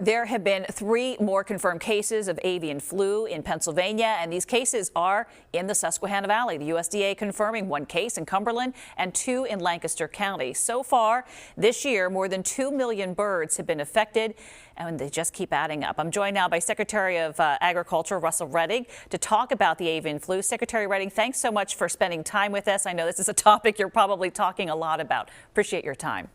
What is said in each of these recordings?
There have been 3 more confirmed cases of avian flu in Pennsylvania, and these cases are in the Susquehanna Valley. The USDA confirming 1 case in Cumberland and 2 in Lancaster County. So far this year, more than 2 million birds have been affected, and they just keep adding up. I'm joined now by Secretary of Agriculture Russell Redding to talk about the avian flu. Secretary Redding, thanks so much for spending time with us. I know this is a topic you're probably talking a lot about. Appreciate your time.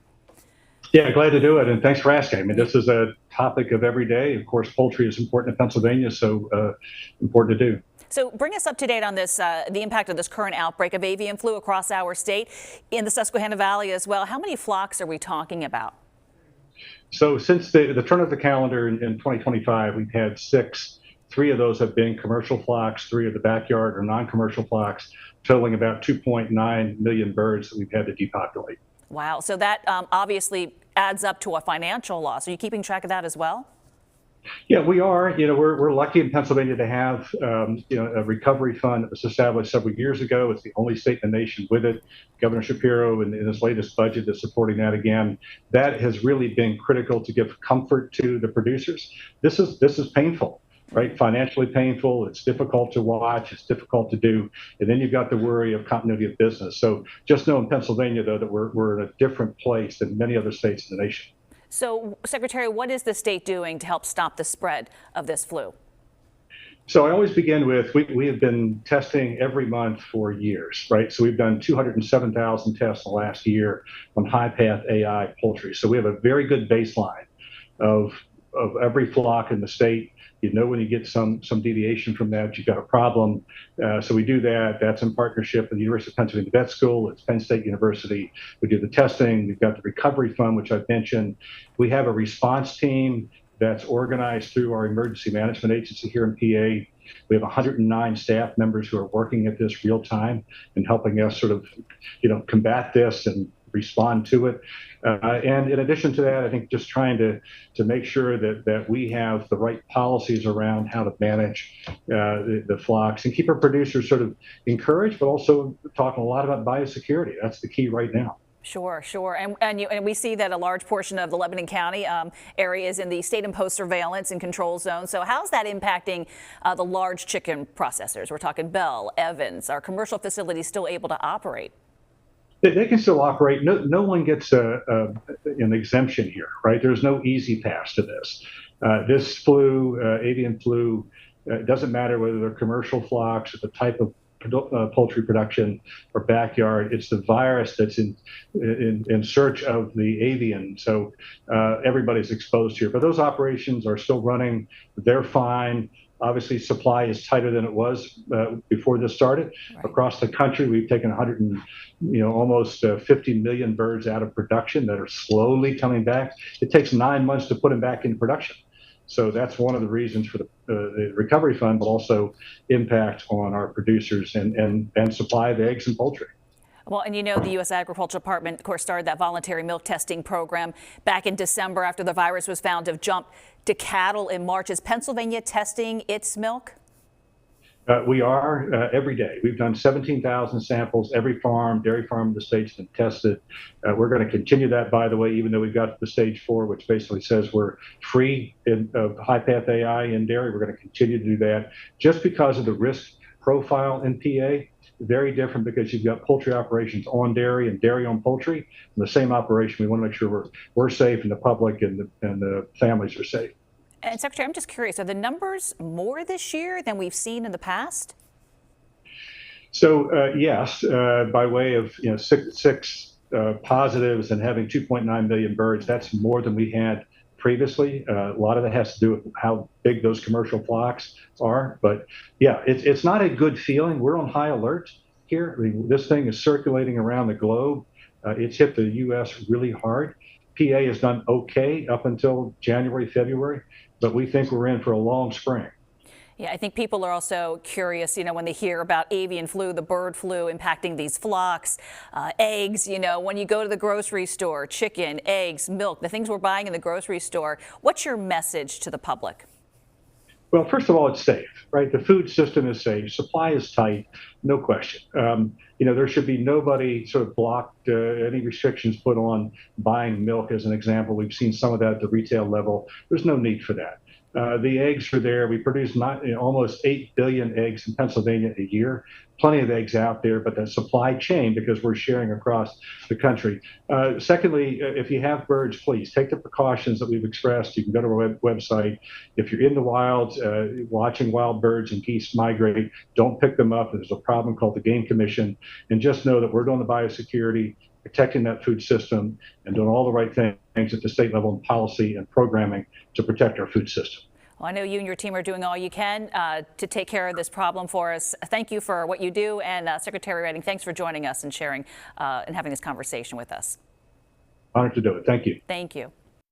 Yeah, glad to do it, and thanks for asking. I mean, this is a topic of every day. Of course, poultry is important in Pennsylvania, so important to do. So bring us up to date on this, the impact of this current outbreak of avian flu across our state, in the Susquehanna Valley as well. How many flocks are we talking about? So since the turn of the calendar in 2025, we've had 6. 3 of those have been commercial flocks, 3 of the backyard or non-commercial flocks, totaling about 2.9 million birds that we've had to depopulate. Wow. So that obviously adds up to a financial loss. Are you keeping track of that as well? Yeah, we are. We're lucky in Pennsylvania to have a recovery fund that was established several years ago. It's the only state in the nation with it. Governor Shapiro, in his latest budget, is supporting that again. That has really been critical to give comfort to the producers. This is painful. Right, financially painful. It's difficult to watch. It's difficult to do, and then you've got the worry of continuity of business. So just know in Pennsylvania, though, that we're in a different place than many other states in the nation. So, Secretary, what is the state doing to help stop the spread of this flu? So I always begin with we have been testing every month for years, right? So we've done 207,000 tests in the last year on high-path AI poultry. So we have a very good baseline of every flock in the state. You know when you get some deviation from that, you've got a problem. So we do that. That's in partnership with the University of Pennsylvania Vet School. It's Penn State University. We do the testing. We've got the recovery fund, which I've mentioned. We have a response team that's organized through our emergency management agency here in PA. We have 109 staff members who are working at this real time and helping us sort of, combat this and respond to it. And in addition to that, I think just trying to make sure that we have the right policies around how to manage the flocks and keep our producers sort of encouraged, but also talking a lot about biosecurity. That's the key right now. Sure. And we see that a large portion of the Lebanon County area is in the state-imposed surveillance and control zone. So how's that impacting the large chicken processors? We're talking Bell, Evans. Are commercial facilities still able to operate? They can still operate. No one gets an exemption here, right? There's no easy pass to this. This flu, avian flu, doesn't matter whether they're commercial flocks or the type of poultry production or backyard. It's the virus that's in search of the avian. So everybody's exposed here. But those operations are still running. They're fine. Obviously, supply is tighter than it was before this started. Right. Across the country, we've taken almost 50 million birds out of production that are slowly coming back. It takes 9 months to put them back in production. So that's one of the reasons for the recovery fund, but also impact on our producers and supply of eggs and poultry. Well, and the U.S. Agriculture Department, of course, started that voluntary milk testing program back in December after the virus was found to have jumped to cattle in March. Is Pennsylvania testing its milk? We are every day. We've done 17,000 samples. Every dairy farm in the state's been tested. We're going to continue that, by the way, even though we've got the stage 4, which basically says we're free of high-path AI in dairy. We're going to continue to do that just because of the risk profile in PA. Very different because you've got poultry operations on dairy and dairy on poultry. In the same operation, we want to make sure we're safe and the public and the families are safe. And Secretary, I'm just curious, are the numbers more this year than we've seen in the past? So yes, by way of six positives and having 2.9 million birds, that's more than we had previously. A lot of it has to do with how big those commercial flocks are. But yeah, it's not a good feeling. We're on high alert here. I mean, this thing is circulating around the globe. It's hit the U.S. really hard. PA has done okay up until January, February, but we think we're in for a long spring. Yeah, I think people are also curious, when they hear about avian flu, the bird flu impacting these flocks, eggs, when you go to the grocery store, chicken, eggs, milk, the things we're buying in the grocery store. What's your message to the public? Well, first of all, it's safe, right? The food system is safe. Supply is tight, no question. There should be nobody sort of blocked, any restrictions put on buying milk, as an example. We've seen some of that at the retail level. There's no need for that. The eggs are there. We produce almost 8 billion eggs in Pennsylvania a year. Plenty of eggs out there, but the supply chain, because we're sharing across the country. Secondly, if you have birds, please take the precautions that we've expressed. You can go to our website. If you're in the wild, watching wild birds and geese migrate, don't pick them up. There's a problem called the Game Commission. And just know that we're doing the biosecurity, protecting that food system, and doing all the right things at the state level in policy and programming to protect our food system. Well, I know you and your team are doing all you can to take care of this problem for us. Thank you for what you do. And Secretary Reding, thanks for joining us and sharing and having this conversation with us. Honored to do it. Thank you. Thank you.